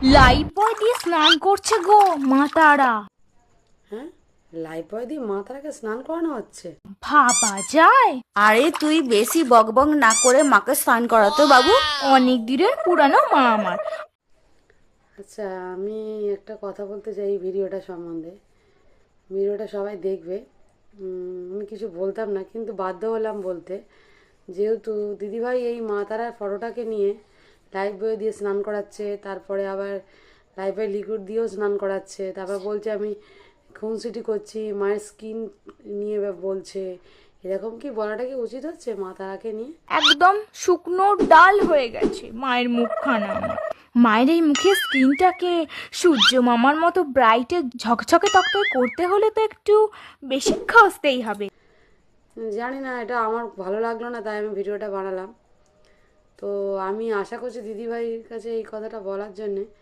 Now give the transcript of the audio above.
Life বয় দিয়ে স্নান করছে গো মা তারা। হ্যাঁ, লাইফ বয় দিয়ে মা তারাকে স্নান করানো হচ্ছে? ভাবা যায়। আরে তুই বেশি বকবক না করে মাকে স্নান করাতো বাবু। অনেক দিনের পুরানো মা আমার। আচ্ছা, আমি একটা কথা বলতে চাই এই ভিডিওটা সম্বন্ধে। ভিডিওটা সবাই দেখবে। আমি কিছু বলতাম না, কিন্তু বাধ্য হলাম বলতে। যেহেতু দিদিভাই এই মা তারার ফটোটাকে নিয়ে লাইফ বয় দিয়ে স্নান করাচ্ছে, তারপরে আবার লাইফ বয় লিকুইড দিয়েও স্নান করাচ্ছে, তারপর বলছে আমি খুনসুটি করছি, মায়ের স্কিন নিয়ে বলছে। এরকম কি বলাটা কি উচিত হচ্ছে মা তারাকে নিয়ে? একদম শুকনো ডাল হয়ে গেছে মায়ের মুখখানা আমার। মায়ের এই মুখের স্কিনটাকে সূর্য মামার মতো ব্রাইটে ঝকঝকে তকতকে করতে হলে তো একটু বেশি ঘষতেই হবে। জানি না, এটা আমার ভালো লাগলো না, তাই আমি ভিডিওটা বানালাম। তো আমি আশা করছি দিদিভাইয়ের কাছে এই কথাটা বলার জন্যে